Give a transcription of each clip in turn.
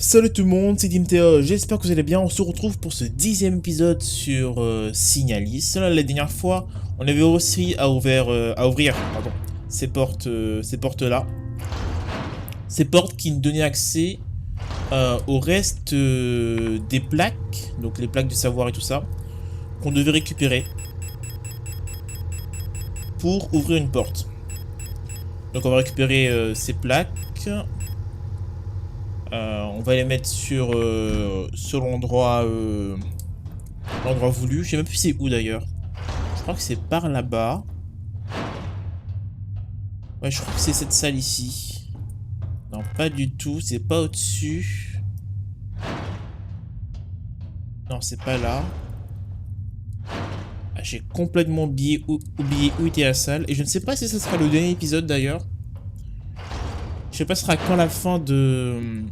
Salut tout le monde, c'est Dimteo, j'espère que vous allez bien. On se retrouve pour ce 10e épisode sur Signalis. La dernière fois, on avait réussi à ouvrir ces portes-là. Ces portes qui nous donnaient accès au reste des plaques, donc les plaques du savoir et tout ça, qu'on devait récupérer pour ouvrir une porte. Donc on va récupérer ces plaques. On va les mettre sur l'endroit voulu. Je sais même plus c'est où d'ailleurs. Je crois que c'est par là-bas. Ouais, je crois que c'est cette salle ici. Non, pas du tout. C'est pas au-dessus. Non, c'est pas là. Ah, j'ai complètement oublié où était la salle. Et je ne sais pas si ça sera le dernier épisode d'ailleurs. Je sais pas si ce sera quand la fin de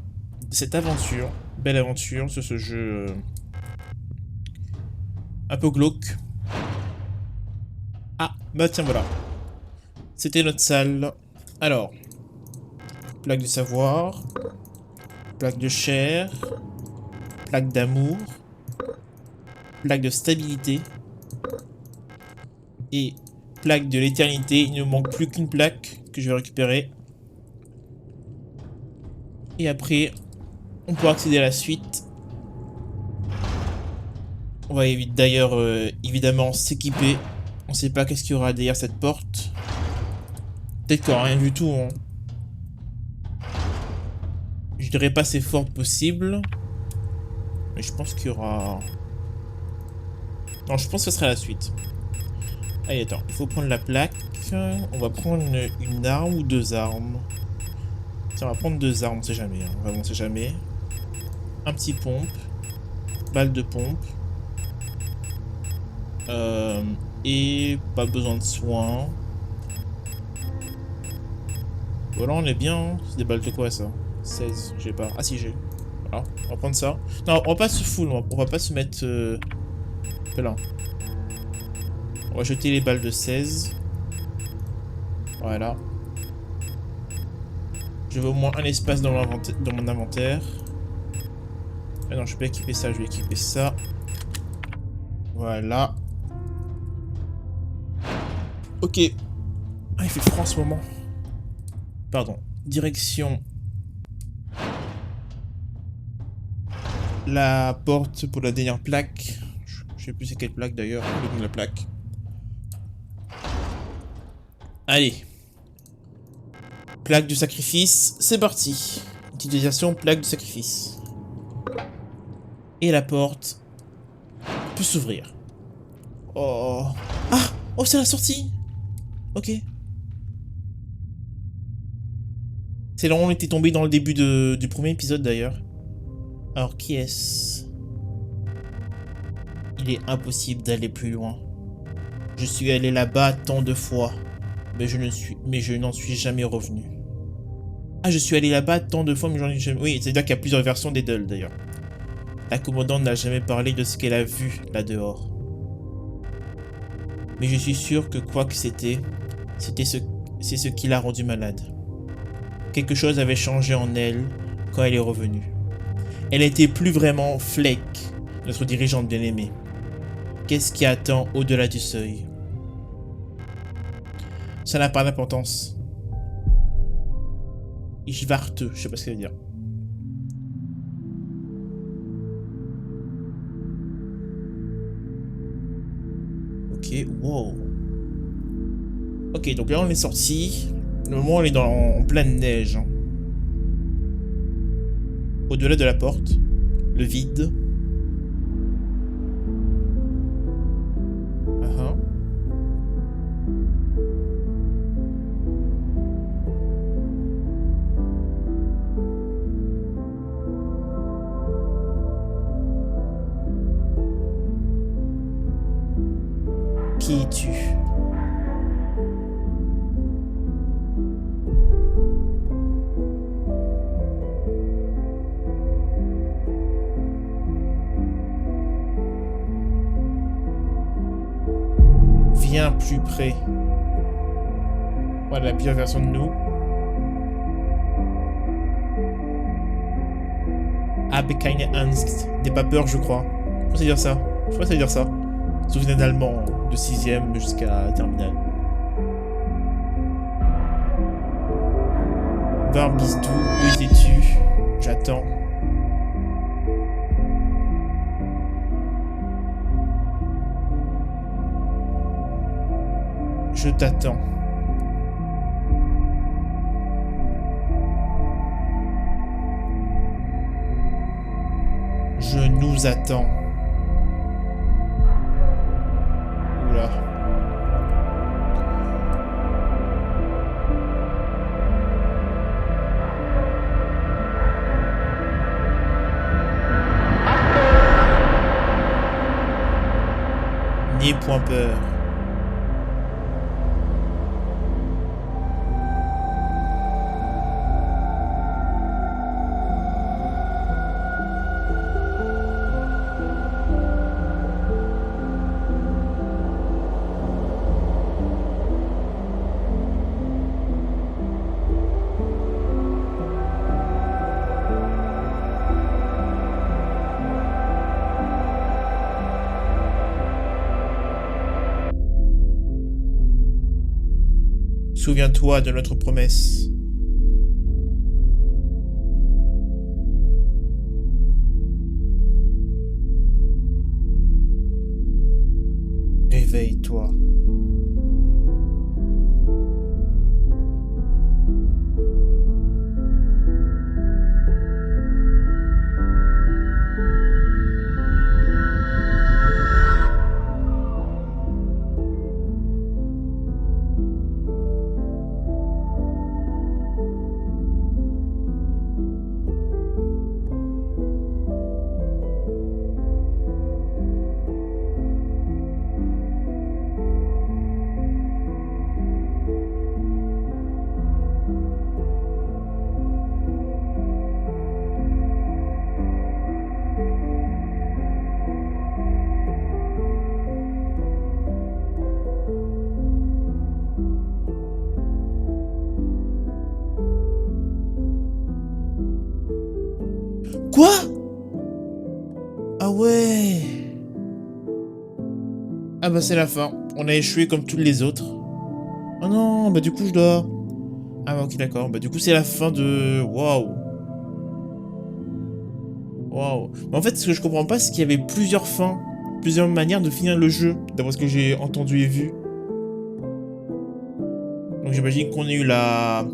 cette aventure. Belle aventure sur ce jeu un peu glauque. Ah, bah tiens, voilà. C'était notre salle. Alors, plaque de savoir, plaque de chair, plaque d'amour, plaque de stabilité et plaque de l'éternité. Il ne manque plus qu'une plaque que je vais récupérer. Et après, on pourra accéder à la suite. On va d'ailleurs évidemment s'équiper. On sait pas qu'est-ce qu'il y aura derrière cette porte. Peut-être qu'il n'y aura rien du tout. Hein. Je dirais pas c'est fort possible. Mais je pense qu'il y aura... Non, je pense que ce sera la suite. Allez, attends. Il faut prendre la plaque. On va prendre une arme ou deux armes. Tiens, on va prendre deux armes, on sait jamais. Hein. Vraiment, on sait jamais. Un petit pompe. Balle de pompe. Et pas besoin de soins. Voilà, on est bien. Hein. C'est des balles de quoi ça? 16, j'ai pas. Ah si, j'ai. Voilà, on va prendre ça. Non, on va pas se full, on va pas se mettre... Là. On va jeter les balles de 16. Voilà. Je veux au moins un espace dans mon inventaire. Ah non, je peux équiper ça, je vais équiper ça. Voilà. Ok. Ah, il fait froid en ce moment. Pardon. Direction. La porte pour la dernière plaque. Je sais plus c'est quelle plaque d'ailleurs. Le nom de la plaque. Allez. Plaque du sacrifice. C'est parti. Utilisation plaque du sacrifice. Et la porte peut s'ouvrir. Oh. Ah. Oh, c'est la sortie. Ok. C'est là où on était tombé dans le début du premier épisode d'ailleurs. Alors qui est-ce? Il est impossible d'aller plus loin. Je suis allé là-bas tant de fois, mais je n'en suis jamais revenu. Ah, je suis allé là-bas tant de fois, mais j'en ai jamais... Oui, c'est-à-dire qu'il y a plusieurs versions des Dulles d'ailleurs. La commandante n'a jamais parlé de ce qu'elle a vu là dehors. Mais je suis sûr que quoi que c'est ce qui l'a rendue malade. Quelque chose avait changé en elle quand elle est revenue. Elle n'était plus vraiment Fleck, notre dirigeante bien-aimée. Qu'est-ce qui attend au-delà du seuil? Ça n'a pas d'importance. Ich warte, je sais pas ce que ça veut dire. Ok, wow. Ok, donc là on est sorti. Normalement on est en pleine neige. Hein. Au-delà de la porte, le vide. Qui es-tu? Viens plus près. Voilà la pire version de nous. Hab keine Angst. N'aie pas peur, je crois. Je crois que ça veut dire ça. Je crois que ça veut dire ça. Souvenez d'allemand de 6ème jusqu'à terminale. Barbistou, où étais-tu? J'attends. Je t'attends. Je nous attends. Oula. N'aie point peur. Souviens-toi de notre promesse. Réveille-toi. Quoi? Ah ouais. Ah bah c'est la fin. On a échoué comme tous les autres. Oh non, bah du coup je dois... Ah bah ok d'accord. Bah du coup c'est la fin de... Waouh. Waouh. Mais en fait ce que je comprends pas c'est qu'il y avait plusieurs fins. Plusieurs manières de finir le jeu. D'après ce que j'ai entendu et vu. Donc j'imagine qu'on a eu la...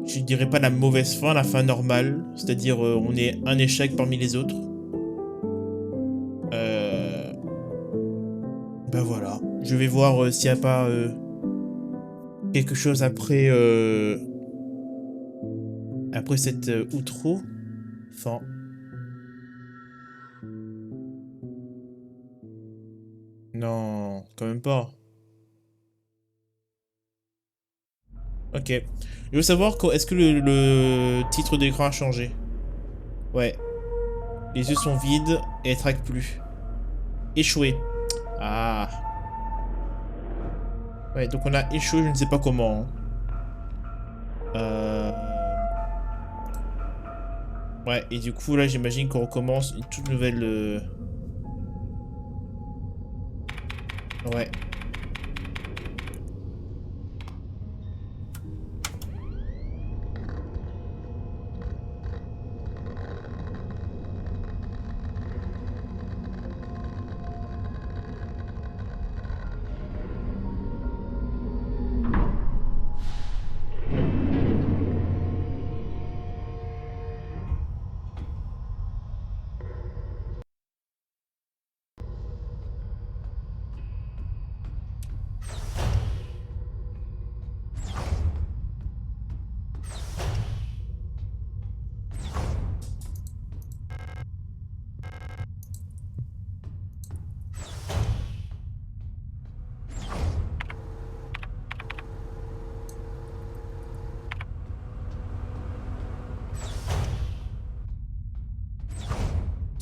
Je dirais pas la mauvaise fin, la fin normale. C'est-à-dire on est un échec parmi les autres. Ben voilà. Je vais voir s'il n'y a pas quelque chose après après cette outro. Fin. Non, quand même pas. Ok. Je veux savoir est-ce que le titre d'écran a changé. Ouais. Les yeux sont vides et elle traque plus. Échoué. Ah. Ouais, donc on a échoué, je ne sais pas comment. Ouais, et du coup, là, j'imagine qu'on recommence une toute nouvelle... Ouais.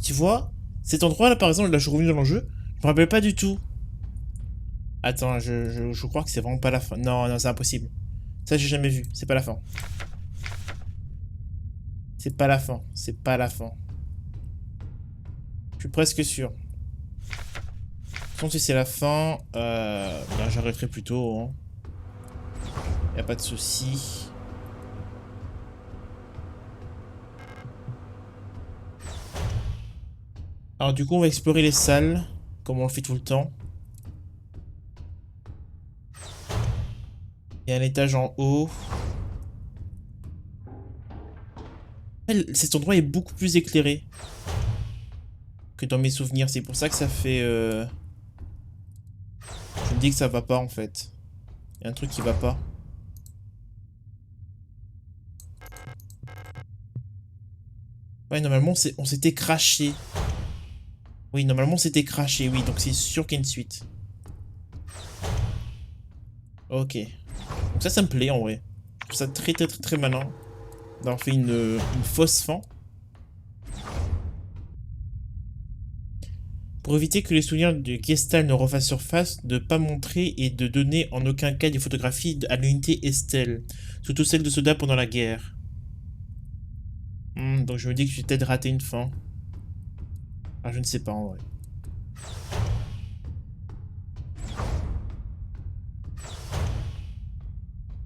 Tu vois, cet endroit-là, par exemple, là, je suis revenu dans le jeu, je me rappelle pas du tout. Attends, je crois que c'est vraiment pas la fin. Non, non, c'est impossible. Ça, j'ai jamais vu. C'est pas la fin. C'est pas la fin. C'est pas la fin. suis presque sûr. Donc si c'est la fin, ben, j'arrêterai plus tôt. Hein. Y a pas de souci. Alors du coup, on va explorer les salles, comme on le fait tout le temps. Il y a un étage en haut. Cet endroit est beaucoup plus éclairé que dans mes souvenirs. C'est pour ça que ça fait... Je me dis que ça va pas en fait. Il y a un truc qui va pas. Ouais, normalement, on s'était craché. Oui, normalement, c'était craché, oui. Donc c'est sûr qu'il y a une suite. Ok. Donc ça me plaît en vrai. Je trouve ça très très très très malin d'avoir fait une fausse fin. Pour éviter que les souvenirs de Gestalt ne refassent surface, de ne pas montrer et de donner en aucun cas des photographies à l'unité Estelle, surtout celles de soldats pendant la guerre. Donc je me dis que j'ai peut-être raté une fin. Ah, je ne sais pas en vrai.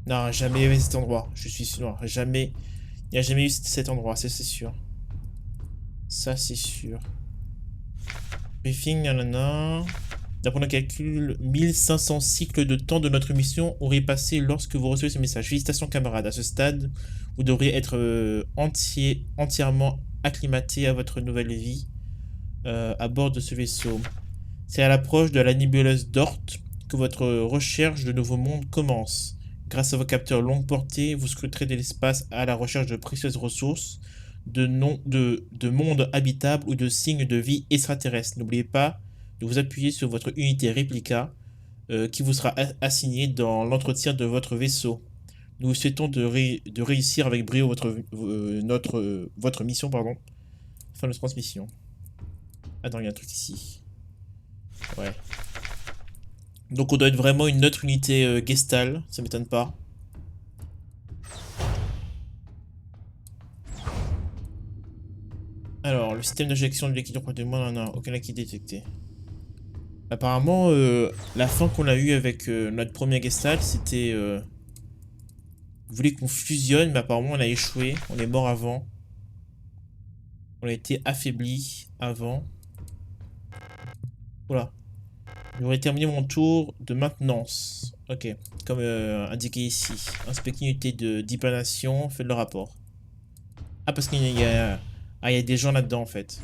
Non, jamais eu cet endroit. Je suis sûr. Jamais. Il n'y a jamais eu cet endroit, ça c'est sûr. Ça c'est sûr. Briefing, nanana. D'après nos calculs, 1500 cycles de temps de notre mission auraient passé lorsque vous recevez ce message. Félicitations camarades, à ce stade, vous devriez être entièrement acclimaté à votre nouvelle vie à bord de ce vaisseau. C'est à l'approche de la nébuleuse d'Ort que votre recherche de nouveaux mondes commence. Grâce à vos capteurs longue portée, vous scruterez de l'espace à la recherche de précieuses ressources, de mondes habitables ou de signes de vie extraterrestres. N'oubliez pas de vous appuyer sur votre unité réplica qui vous sera assignée dans l'entretien de votre vaisseau. Nous vous souhaitons de réussir avec brio votre mission, pardon. Fin de transmission. Attends, il y a un truc ici. Ouais. Donc on doit être vraiment une autre unité Gestalt, ça m'étonne pas. Alors, le système d'injection de liquide de moi, non, aucun liquide détecté. Apparemment, la fin qu'on a eue avec notre premier Gestalt, c'était... Vous voulez qu'on fusionne, mais apparemment on a échoué, on est mort avant. On a été affaibli avant. Voilà. J'aurais terminé mon tour de maintenance. Ok, comme indiqué ici. Inspecter l'unité d'hibernation, faites le rapport. Ah, parce qu'il y a... Ah, il y a des gens là-dedans en fait.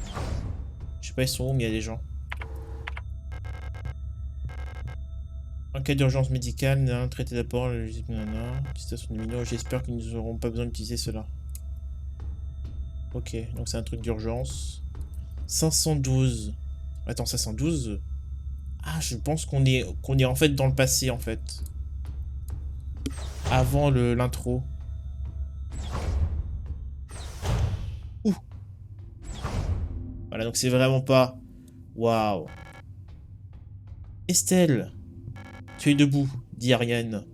Je sais pas ils sont où, mais il y a des gens. En cas d'urgence médicale, traité d'abord, station de mineurs, j'espère qu'ils n'auront pas besoin d'utiliser cela. Ok, donc c'est un truc d'urgence. 512. Attends, 512. Ah, je pense qu'on est en fait dans le passé en fait. Avant l'intro. Ouh. Voilà, donc c'est vraiment pas... Waouh. Estelle, tu es debout, dit Ariane.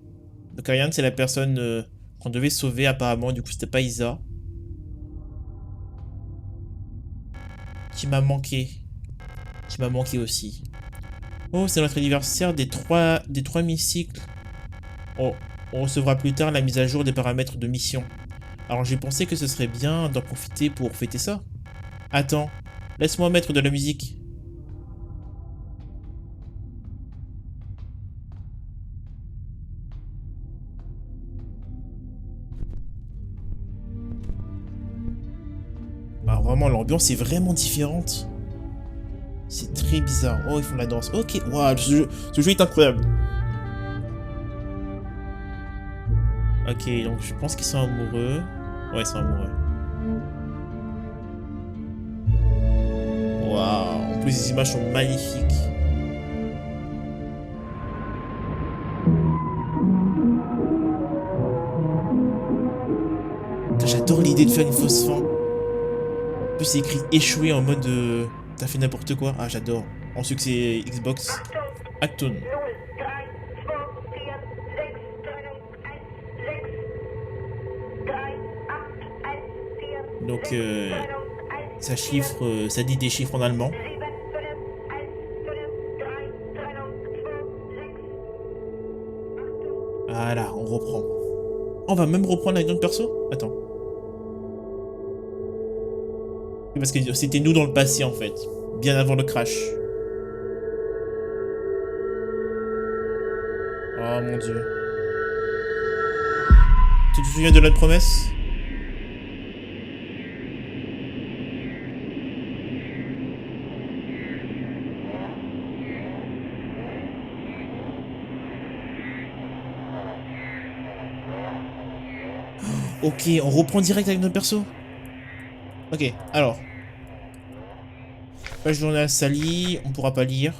Donc Ariane, c'est la personne qu'on devait sauver apparemment, du coup c'était pas Isa. Qui m'a manqué. Qui m'a manqué aussi. Oh, c'est notre anniversaire des 3000 cycles. Oh, on recevra plus tard la mise à jour des paramètres de mission. Alors j'ai pensé que ce serait bien d'en profiter pour fêter ça. Attends, laisse-moi mettre de la musique. Ah, vraiment, l'ambiance est vraiment différente. C'est très bizarre. Oh, ils font la danse. Ok, waouh, ce jeu est incroyable. Ok, donc je pense qu'ils sont amoureux. Ouais, ils sont amoureux. Waouh, en plus les images sont magnifiques. J'adore l'idée de faire une fausse fin. En plus c'est écrit échoué en mode t'as fait n'importe quoi. Ah j'adore. En succès Xbox. Acton. Donc ça chiffre, ça dit des chiffres en allemand. Voilà, on reprend. On va même reprendre avec notre perso? Attends. Parce que c'était nous dans le passé en fait. Bien avant le crash. Oh mon dieu. Tu te souviens de notre promesse? Ok, on reprend direct avec notre perso. Ok, alors. Page journal Sally, on pourra pas lire.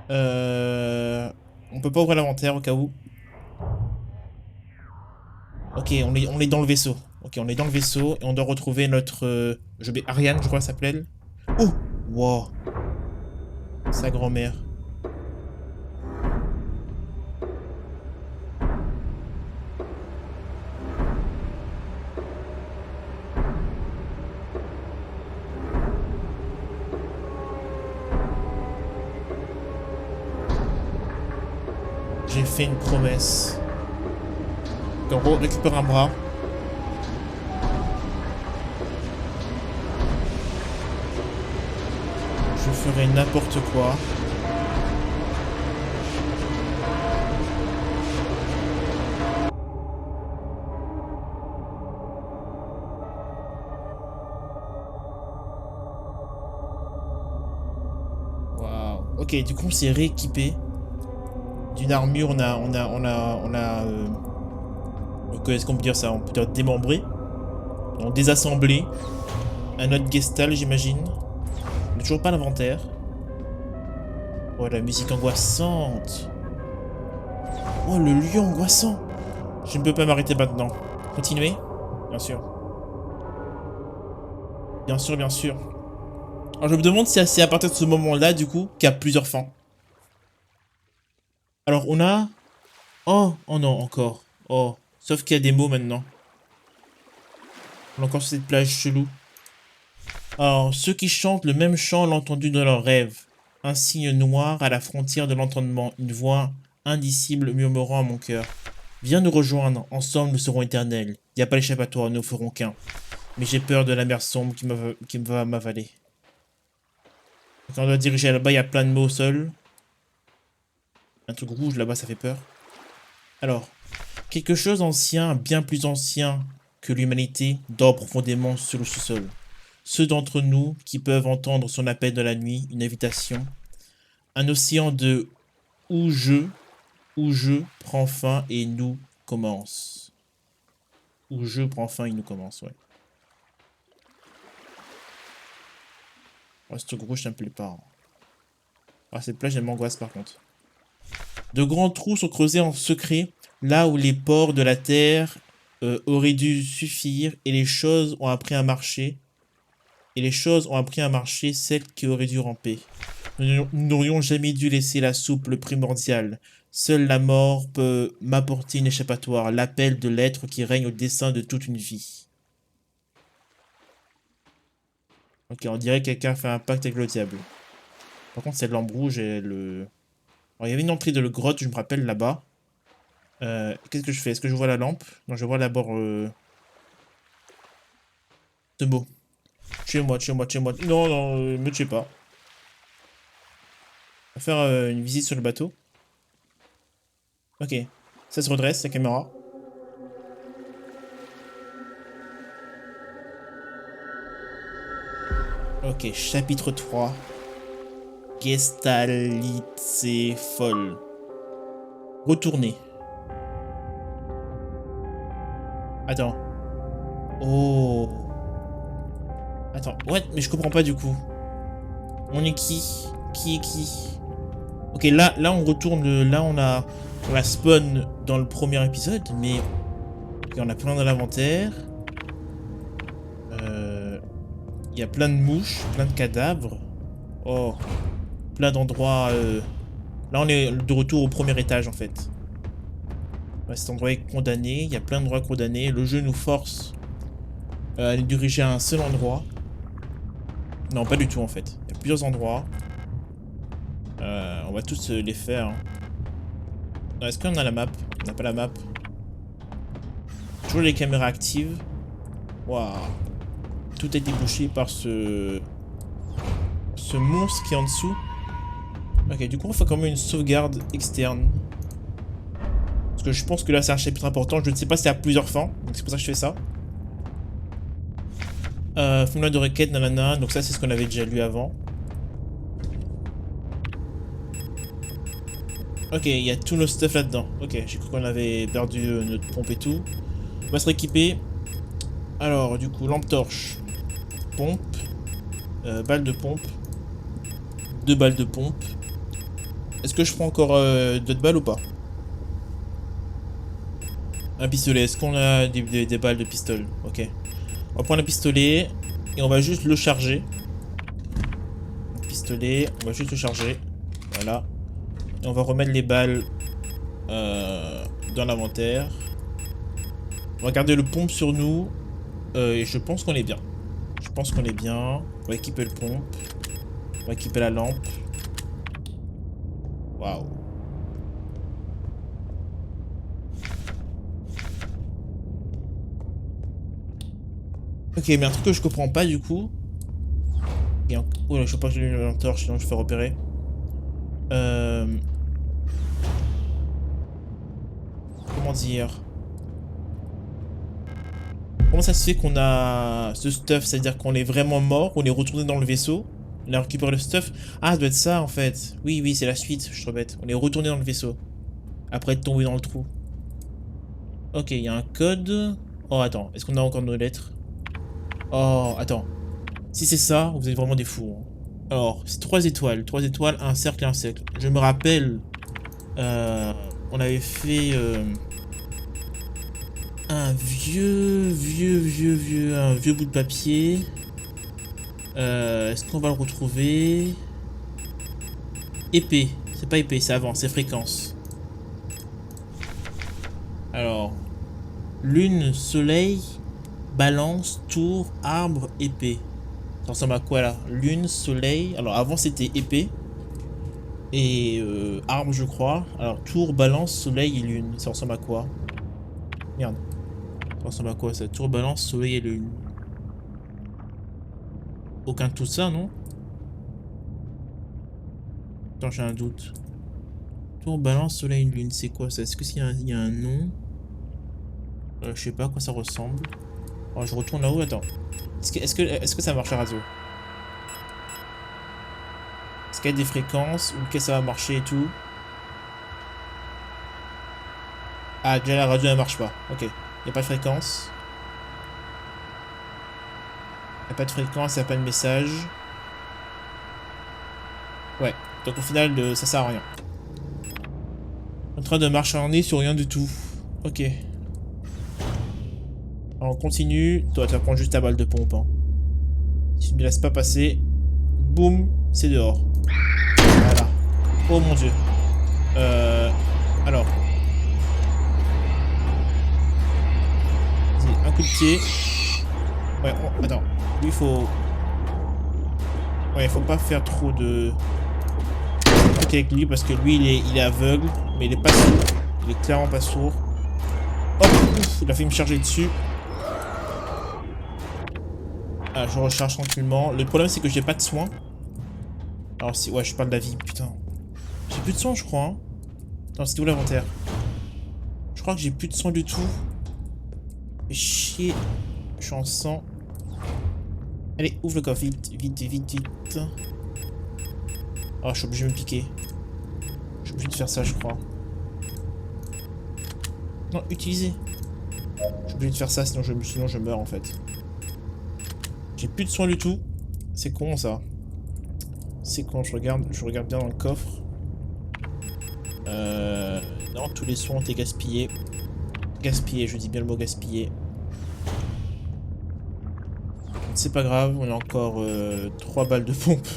On peut pas ouvrir l'inventaire au cas où. Ok, on est dans le vaisseau. Ok, on est dans le vaisseau et on doit retrouver notre... Ariane, je crois, s'appelle. Oh! Wow. Sa grand-mère. J'ai fait une promesse. Donc, on récupère un bras. Je ferai n'importe quoi. Waouh. Ok, du coup, on s'est rééquipé. D'une armure, est-ce qu'on peut dire ça? On peut dire démembré. On désassemblé. Un autre gestal, j'imagine. On n'a toujours pas l'inventaire. Oh, la musique angoissante. Oh, le lieu angoissant. Je ne peux pas m'arrêter maintenant. Continuer? Bien sûr. Bien sûr, bien sûr. Alors, je me demande si c'est à partir de ce moment-là, du coup, qu'il y a plusieurs fins. Alors, on a... Oh, oh non, encore. Oh, sauf qu'il y a des mots maintenant. On est encore sur cette plage chelou. Alors, ceux qui chantent le même chant l'ont entendu dans leurs rêves. Un signe noir à la frontière de l'entendement, une voix indicible murmurant à mon cœur. Viens nous rejoindre, ensemble nous serons éternels. Y a pas d'échappatoire, nous ne ferons qu'un. Mais j'ai peur de la mer sombre qui va m'avaler. Quand on doit diriger là-bas, il y a plein de mots au sol. Un truc rouge là-bas, ça fait peur. Alors, quelque chose d'ancien, bien plus ancien que l'humanité, dort profondément sur le sous-sol. Ceux d'entre nous qui peuvent entendre son appel de la nuit, une invitation. Un océan de où je prend fin et nous commence. Où je prend fin et nous commence, ouais. Oh, ce truc rouge, ça me plaît pas. Hein. Ah, cette plage, elle m'angoisse par contre. De grands trous sont creusés en secret, là où les pores de la terre auraient dû suffire, et les choses ont appris à marcher. Celles qui auraient dû ramper. Nous n'aurions jamais dû laisser la soupe le primordial. Seule la mort peut m'apporter une échappatoire, l'appel de l'être qui règne au dessein de toute une vie. Ok, on dirait que quelqu'un a fait un pacte avec le diable. Par contre, cette lampe rouge et le... Alors, il y avait une entrée de la grotte, je me rappelle, là-bas. Qu'est-ce que je fais? Est-ce que je vois la lampe? Non, je vois d'abord... ce mot. Tuez-moi. Non, non, me tuez pas. On va faire une visite sur le bateau. Ok. Ça se redresse, la caméra. Ok, chapitre 3. Gestalitze folle. Retourner. Attends. Oh. Attends. Ouais, mais je comprends pas du coup. On est qui? Qui est qui? Ok, là on retourne. Là, on a spawn dans le premier épisode, mais... Ok, on a plein dans l'inventaire. Il y a plein de mouches, plein de cadavres. Oh. Plein d'endroits... Là, on est de retour au premier étage, en fait. Ouais, cet endroit est condamné. Il y a plein d'endroits condamnés. Le jeu nous force à aller diriger à un seul endroit. Non, pas du tout, en fait. Il y a plusieurs endroits. On va tous les faire. Hein. Est-ce qu'on a la map? On n'a pas la map. Toujours les caméras actives. Waouh. Tout a été bouché par ce monstre qui est en dessous. Ok, du coup on fait quand même une sauvegarde externe. Parce que je pense que là c'est un chapitre important. Je ne sais pas si c'est à plusieurs fins. Donc c'est pour ça que je fais ça. Formulaire de requête, nanana. Donc ça c'est ce qu'on avait déjà lu avant. Ok, il y a tout nos stuff là-dedans. Ok, j'ai cru qu'on avait perdu notre pompe et tout. On va se rééquiper. Alors, du coup, lampe torche. Pompe. Balle de pompe. 2 balles de pompe. Est-ce que je prends encore d'autres balles ou pas? Un pistolet. Est-ce qu'on a des balles de pistolet? Ok. On va prendre un pistolet. Et on va juste le charger. Un pistolet. On va juste le charger. Voilà. Et on va remettre les balles dans l'inventaire. On va garder le pompe sur nous. Et je pense qu'on est bien. Je pense qu'on est bien. On va équiper le pompe. On va équiper la lampe. Waouh. Ok, mais un truc que je comprends pas du coup. Oh là, je sais pas que j'ai une torche, sinon je fais repérer. Comment dire? Comment ça se fait qu'on a ce stuff? C'est-à-dire qu'on est vraiment mort, on est retourné dans le vaisseau, on a récupéré le stuff. Ah, ça doit être ça en fait. Oui, oui, c'est la suite, je suis trop bête. On est retourné dans le vaisseau. Après être tombé dans le trou. Ok, il y a un code. Oh, attends, est-ce qu'on a encore nos lettres? Oh, attends. Si c'est ça, vous êtes vraiment des fous. Hein. Alors, c'est 3 étoiles. 3 étoiles, un cercle et un cercle. Je me rappelle, on avait fait un vieux bout de papier. Est-ce qu'on va le retrouver? Épée. C'est pas épée, c'est avant, c'est fréquence. Alors, lune, soleil, balance, tour, arbre, épée. Ça ressemble à quoi là? Lune, soleil. Alors avant c'était épée. Et arbre je crois. Alors tour, balance, soleil et lune. Ça ressemble à quoi? Merde. Ça ressemble à quoi ça? Tour, balance, soleil et lune. Aucun de tout ça non? Attends, j'ai un doute. Tour, balance, soleil, lune. C'est quoi ça? Est-ce que il y a un nom? Je sais pas à quoi ça ressemble. Alors je retourne là-haut, attends. Est-ce que ça marche à radio? Est-ce qu'il y a des fréquences ou que ça va marcher et tout? Ah, déjà la radio elle marche pas. Ok. Il a pas de fréquence. Il a pas de fréquence, il a pas de message. Ouais. Donc au final, ça sert à rien. En train de marcher sur rien du tout. Ok. Alors on continue. Toi, tu vas prendre juste ta balle de pompe. Hein. Si tu ne me laisses pas passer, boum, c'est dehors. Voilà. Oh mon dieu. Alors. Vas-y, un coup de pied. Ouais, attends. Lui, il faut... Ouais, il faut pas faire trop de... trucs avec lui parce que lui, il est aveugle. Mais il est pas sourd. Il est clairement pas sourd. Hop, ouf, il a fait me charger dessus. Ah, je recharge tranquillement. Le problème, c'est que j'ai pas de soins. Alors, si... Ouais, je parle de la vie, putain. J'ai plus de soins, je crois. Hein. Attends, c'était où l'inventaire? Je crois que j'ai plus de soins du tout. Fais chier. Je suis en sang. Allez, ouvre le coffre, vite, vite, vite, vite. Oh, je suis obligé de me piquer. Je suis obligé de faire ça, je crois. Non, utiliser. Je suis obligé de faire ça, sinon je meurs en fait. J'ai plus de soins du tout. C'est con ça. C'est con, je regarde bien dans le coffre. Non, tous les soins ont été gaspillés. Gaspillés, je dis bien le mot gaspillé. C'est pas grave, on a encore 3 balles de pompe.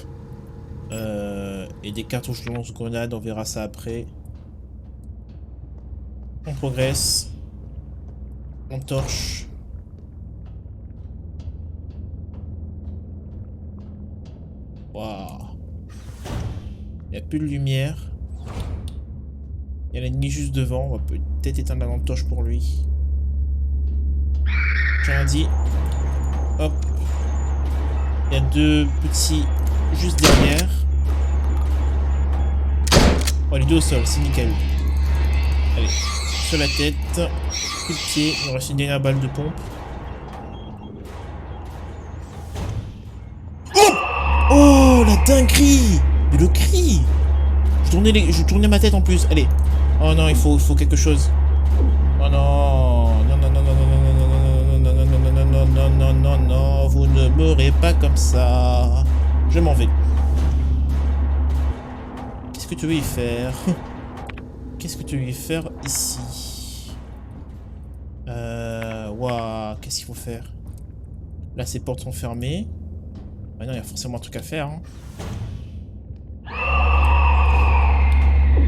Et des cartouches de lance-grenades, on verra ça après. On progresse. On torche. Waouh. Il n'y a plus de lumière. Il y a l'ennemi juste devant. On va peut-être éteindre la lampe torche pour lui. J'ai rien dit. Hop. Il y a deux petits juste derrière. Oh, les deux au sol, c'est nickel. Allez, sur la tête. Coup de pied. Il me reste une dernière balle de pompe. Oh! Oh, la dinguerie! Mais le cri! Je tournais ma tête en plus. Allez. Oh non, il faut quelque chose. Oh non. Non, non, non, non, non, non, non, non, non, non, non, non, non, non, non, non, vous ne mourrez pas comme ça. Je m'en vais. Qu'est-ce que tu veux y faire? Qu'est-ce que tu veux y faire ici? Waouh, qu'est-ce qu'il faut faire? Là, ces portes sont fermées. Ah non, il y a forcément un truc à faire. Hein.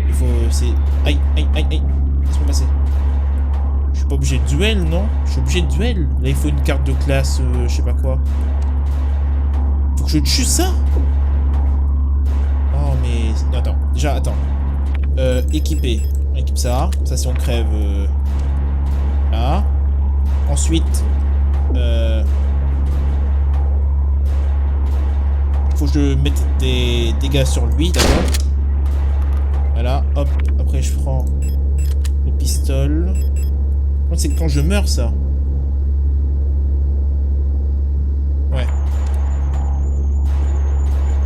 Il faut... c'est... Aïe, aïe, aïe, aïe. Qu'est-ce qui va passer? Je suis pas obligé de duel, non? Je suis obligé de duel. Là, il faut une carte de classe, je sais pas quoi. Faut que je tue ça? Oh, mais... Non, attends. Déjà, attends. Équiper. On équipe ça. Comme ça, si on crève... Là. Ensuite... Faut que je mette des dégâts sur lui, d'abord. Voilà, hop. Après, je prends le pistolet. C'est quand je meurs, ça. Ouais.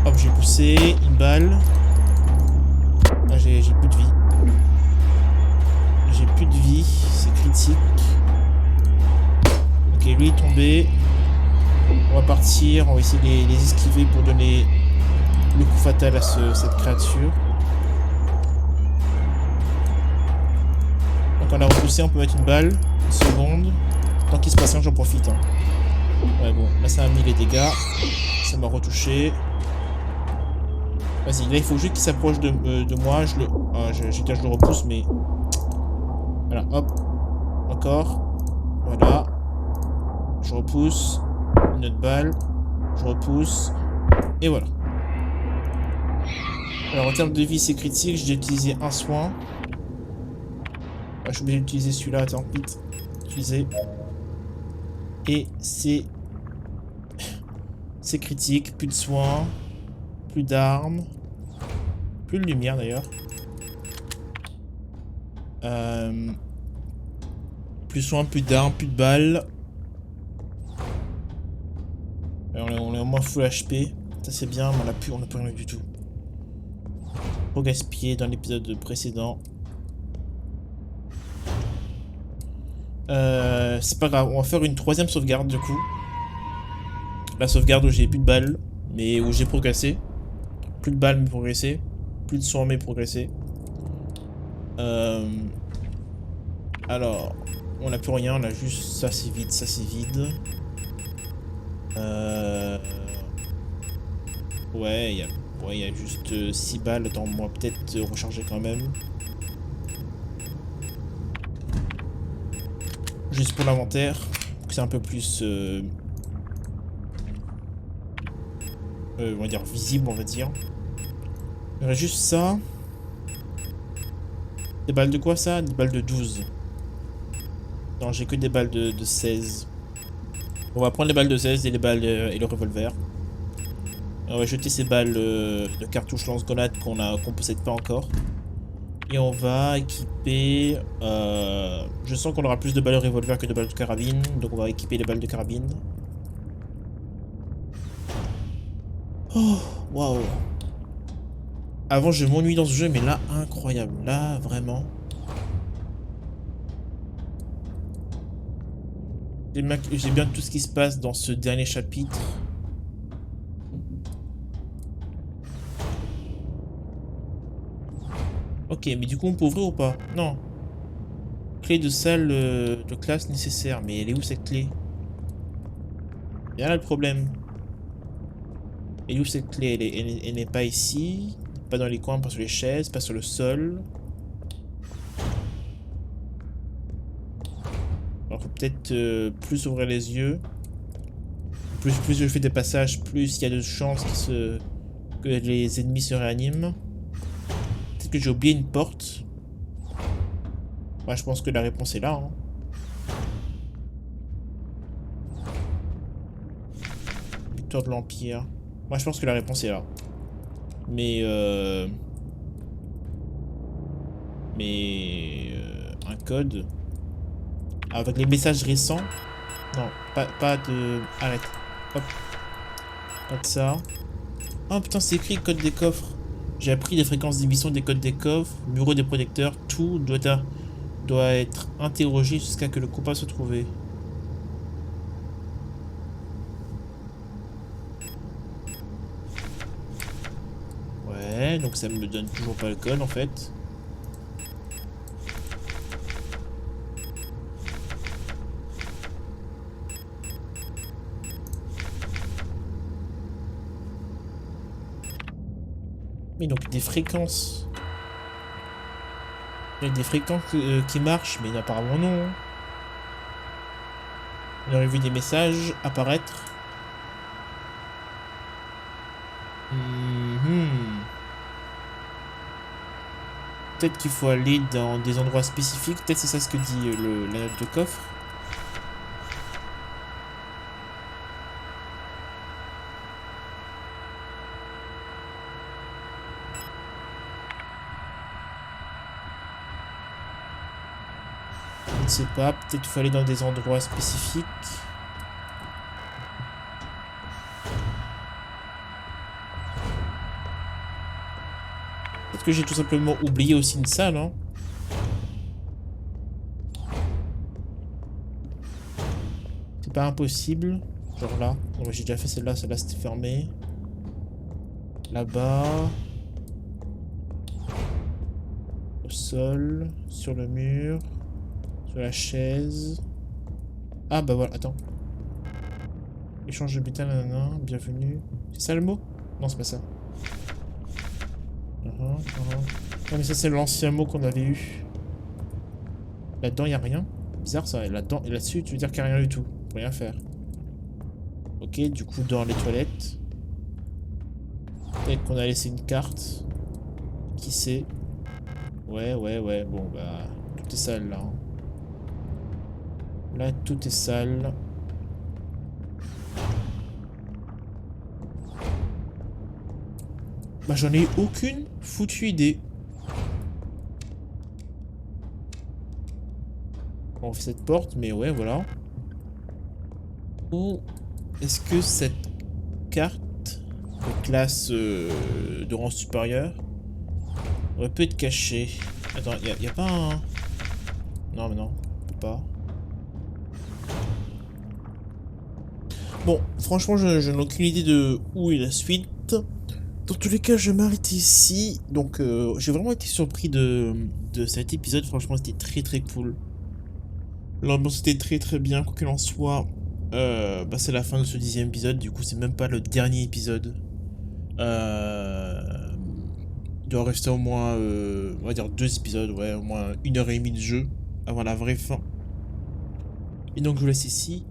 Hop, j'ai poussé. Une balle. Ah, j'ai plus de vie. J'ai plus de vie. C'est critique. Ok, lui est tombé. On va partir. On va essayer de les esquiver pour donner le coup fatal à cette créature. Donc on a repoussé, on peut mettre une balle. Une seconde. Tant qu'il se passe rien, j'en profite. Hein. Ouais, bon, là ça a mis les dégâts. Ça m'a retouché. Vas-y, là il faut juste qu'il s'approche de moi. Je le repousse, mais... Voilà, hop. Encore. Voilà. Je repousse. Une autre balle. Je repousse. Et voilà. Alors en termes de vie, c'est critique. J'ai utilisé un soin. Je suis obligé d'utiliser celui-là. Attends, vite. Utiliser. Et c'est... C'est critique. Plus de soins. Plus d'armes. Plus de lumière d'ailleurs. Plus de soins, plus d'armes, plus de balles. On est au moins full HP. Ça c'est bien, mais on n'a plus rien du tout. Trop gaspillé dans l'épisode précédent. C'est pas grave, on va faire une troisième sauvegarde du coup. La sauvegarde où j'ai plus de balles, mais où j'ai progressé. Plus de balles mais progressé. Plus de soins mais progressé. Alors, on n'a plus rien, on a juste ça c'est vide, ça c'est vide. Ouais, il y a juste 6 balles. Attends, on va peut-être recharger quand même. Juste pour l'inventaire. Pour que c'est un peu plus... on va dire visible, on va dire. Il y aurait juste ça. Des balles de quoi ça? Des balles de 12. Non, j'ai que des balles de 16. On va prendre les balles de 16 et les balles et le revolver. On va jeter ces balles de cartouches lance-grenades qu'on possède pas encore. Et on va équiper... je sens qu'on aura plus de balles de revolver que de balles de carabine. Donc on va équiper les balles de carabine. Oh, waouh. Avant je m'ennuie dans ce jeu, mais là, incroyable. Là, vraiment... J'ai bien tout ce qui se passe dans ce dernier chapitre. Ok, mais du coup on peut ouvrir ou pas? Non. Clé de salle de classe nécessaire. Mais elle est où cette clé? Il y a là le problème. Elle est où cette clé? Elle n'est pas ici. Pas dans les coins, pas sur les chaises, pas sur le sol. Alors faut peut-être plus ouvrir les yeux. Plus je fais des passages, plus il y a de chances que les ennemis se réaniment. Peut-être que j'ai oublié une porte. Bah, je pense que la réponse est là, hein. Victoire de l'Empire. Moi, je pense que la réponse est là. Mais, un code. Avec les messages récents. Non, pas de... Arrête. Hop. Pas de ça. Oh putain, c'est écrit code des coffres. J'ai appris les fréquences d'émission des codes des coffres, bureau des protecteurs, tout doit être interrogé jusqu'à que le coupable soit trouvé. Ouais, donc ça me donne toujours pas le code en fait. Mais donc des fréquences. Il y a des fréquences qui marchent, mais apparemment non. On aurait vu des messages apparaître. Mhm. Peut-être qu'il faut aller dans des endroits spécifiques. Peut-être c'est ça ce que dit la note de coffre. Je ne sais pas. Peut-être qu'il faut aller dans des endroits spécifiques. Peut-être que j'ai tout simplement oublié aussi une salle, hein. C'est pas impossible. Genre là. Non, j'ai déjà fait celle-là. Celle-là, c'était fermé. Là-bas. Au sol. Sur le mur. Sur la chaise. Ah bah voilà, attends. Échange de butin, nanana. Bienvenue. C'est ça le mot? Non, c'est pas ça. Non mais ça c'est l'ancien mot qu'on avait eu. Là-dedans y a rien. Bizarre ça, là-dedans et là-dessus tu veux dire qu'il n'y a rien du tout. On peut rien faire. Ok, du coup dans les toilettes. Peut-être qu'on a laissé une carte. Qui sait? Ouais, bon bah... Tout est sale là. Hein. Là tout est sale. Bah j'en ai aucune foutue idée. On fait cette porte, mais ouais, voilà. Ou est-ce que cette carte de classe de rang supérieur aurait pu être cachée? Attends, y a pas un... Non, mais non, on peut pas. Bon, franchement, je n'ai aucune idée de où est la suite. Dans tous les cas, je m'arrête ici. Donc, j'ai vraiment été surpris de cet épisode. Franchement, c'était très cool. L'ambiance était très bien, quoi qu'il en soit. Bah, c'est la fin de ce 10e épisode. Du coup, c'est même pas le dernier épisode. Il doit rester au moins, on va dire 2 épisodes, ouais, au moins 1h30 de jeu avant la vraie fin. Et donc, je vous laisse ici.